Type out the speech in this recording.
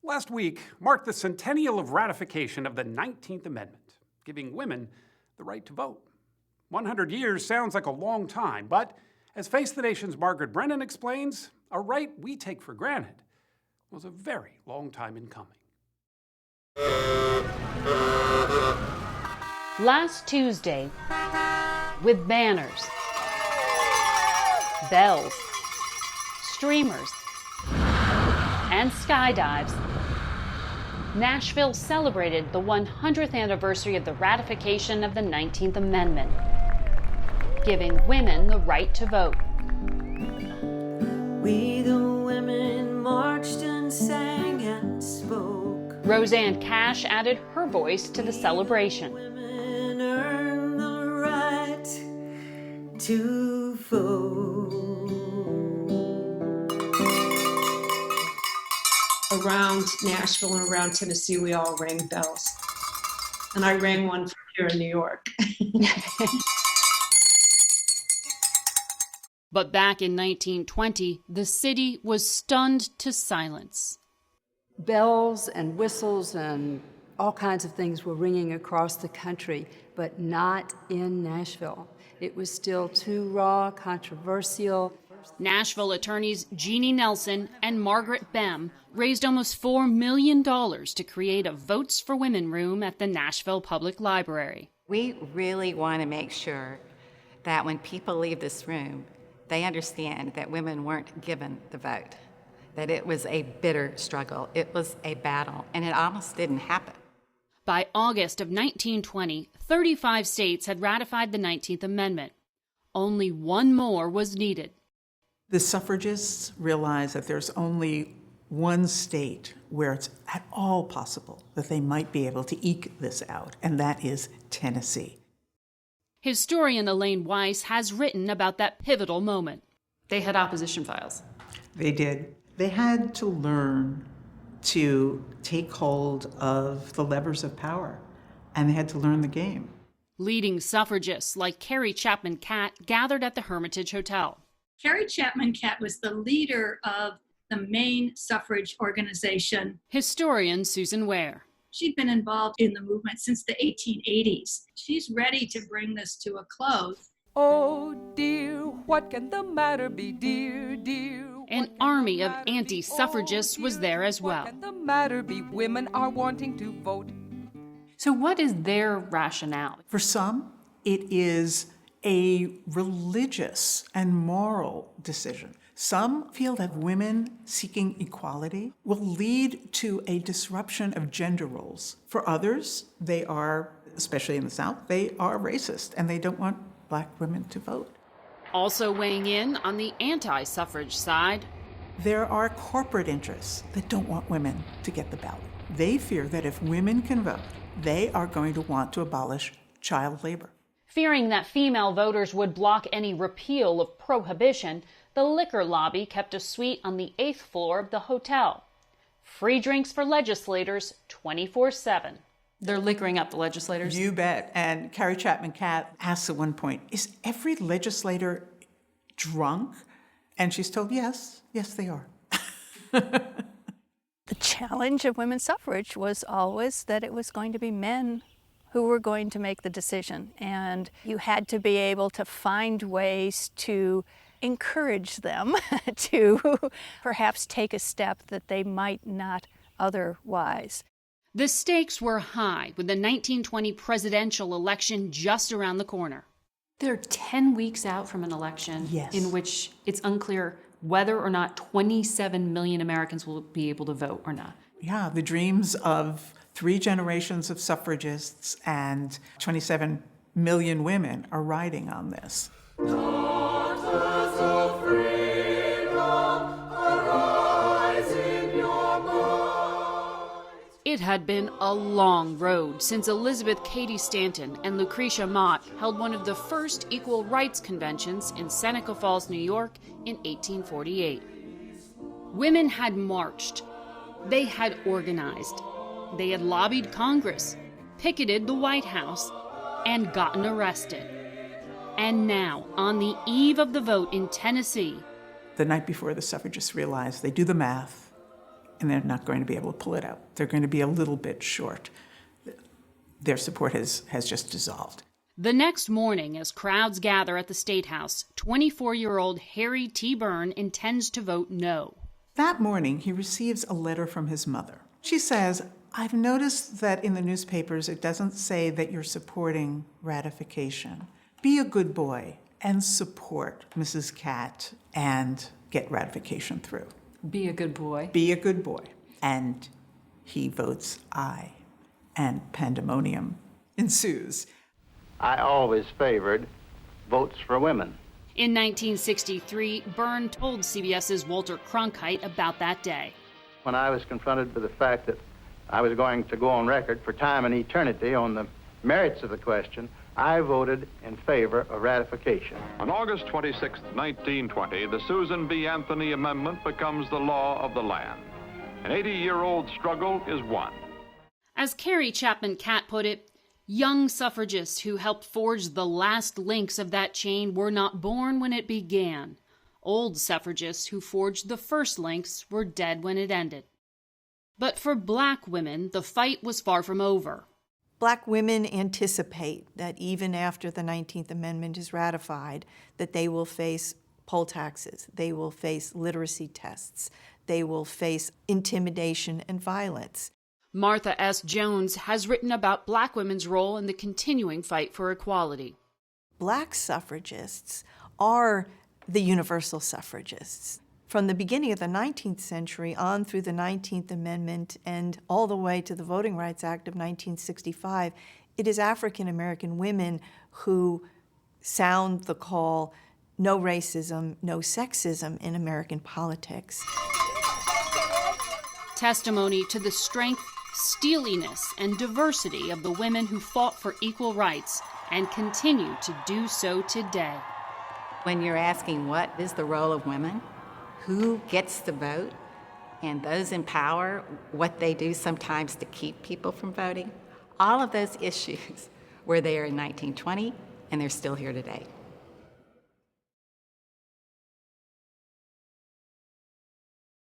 Last week marked the centennial of ratification of the 19th Amendment, giving women the right to vote. 100 years sounds like a long time, but as Face the Nation's Margaret Brennan explains, a right we take for granted was a very long time in coming. Last Tuesday, with banners, bells, streamers, and skydives, Nashville celebrated the 100th anniversary of the ratification of the 19th Amendment, giving women the right to vote. We the women marched and sang and spoke. Rosanne Cash added her voice to the celebration. Women earn the right to vote. Around Nashville and around Tennessee, we all rang bells. And I rang one from here in New York. But back in 1920, the city was stunned to silence. Bells and whistles and all kinds of things were ringing across the country, but not in Nashville. It was still too raw, controversial. Nashville attorneys Jeannie Nelson and Margaret Brennan raised almost $4 million to create a Votes for Women room at the Nashville Public Library. We really want to make sure that when people leave this room, they understand that women weren't given the vote, that it was a bitter struggle, it was a battle, and it almost didn't happen. By August of 1920, 35 states had ratified the 19th Amendment. Only one more was needed. The suffragists realized that there's only one state where it's at all possible that they might be able to eke this out, and that is Tennessee. Historian Elaine Weiss has written about that pivotal moment. They had opposition files. They did. They had to learn to take hold of the levers of power, and they had to learn the game. Leading suffragists like Carrie Chapman Catt gathered at the Hermitage Hotel. Carrie Chapman Catt was the leader of the main suffrage organization. Historian Susan Ware. She'd been involved in the movement since the 1880s. She's ready to bring this to a close. Oh dear, what can the matter be, dear, dear? An army of anti-suffragists was there as well. What can the matter be? Women are wanting to vote. So what is their rationale? For some, it is a religious and moral decision. Some feel that women seeking equality will lead to a disruption of gender roles. For others, they are, especially in the South, they are racist and they don't want black women to vote. Also weighing in on the anti-suffrage side, there are corporate interests that don't want women to get the ballot. They fear that if women can vote, they are going to want to abolish child labor. Fearing that female voters would block any repeal of prohibition, the liquor lobby kept a suite on the 8th floor of the hotel. Free drinks for legislators 24/7. They're liquoring up the legislators? You bet. And Carrie Chapman Catt asked at one point, is every legislator drunk? And she's told, yes, they are. The challenge of women's suffrage was always that it was going to be men who were going to make the decision. And you had to be able to find ways to encourage them to perhaps take a step that they might not otherwise. The stakes were high with the 1920 presidential election just around the corner. They're 10 weeks out from an election in which it's unclear whether or not 27 million Americans will be able to vote or not. Yeah, the dreams of 3 generations of suffragists and 27 million women are riding on this. Daughters of freedom, arise in your might. It had been a long road since Elizabeth Cady Stanton and Lucretia Mott held one of the first equal rights conventions in Seneca Falls, New York in 1848. Women had marched. They had organized. They had lobbied Congress, picketed the White House, and gotten arrested. And now, on the eve of the vote in Tennessee, The night before, the suffragists realized, they do the math, and they're not going to be able to pull it out. They're going to be a little bit short. Their support has just dissolved. The next morning, as crowds gather at the State House, 24-year-old Harry T. Byrne intends to vote no. That morning, he receives a letter from his mother. She says, I've noticed that in the newspapers it doesn't say that you're supporting ratification. Be a good boy and support Mrs. Catt and get ratification through. Be a good boy. Be a good boy. And he votes aye. And pandemonium ensues. I always favored votes for women. In 1963, Byrne told CBS's Walter Cronkite about that day. When I was confronted with the fact that I was going to go on record for time and eternity on the merits of the question, I voted in favor of ratification. On August 26, 1920, the Susan B. Anthony Amendment becomes the law of the land. An 80-year-old struggle is won. As Carrie Chapman Catt put it, young suffragists who helped forge the last links of that chain were not born when it began. Old suffragists who forged the first links were dead when it ended. But for black women, the fight was far from over. Black women anticipate that even after the 19th Amendment is ratified, that they will face poll taxes, they will face literacy tests, they will face intimidation and violence. Martha S. Jones has written about black women's role in the continuing fight for equality. Black suffragists are the universal suffragists. From the beginning of the 19th century on through the 19th Amendment and all the way to the Voting Rights Act of 1965, it is African American women who sound the call, no racism, no sexism in American politics. Testimony to the strength, steeliness, and diversity of the women who fought for equal rights and continue to do so today. When you're asking what is the role of women, who gets the vote, and those in power, what they do sometimes to keep people from voting, all of those issues were there in 1920, and they're still here today.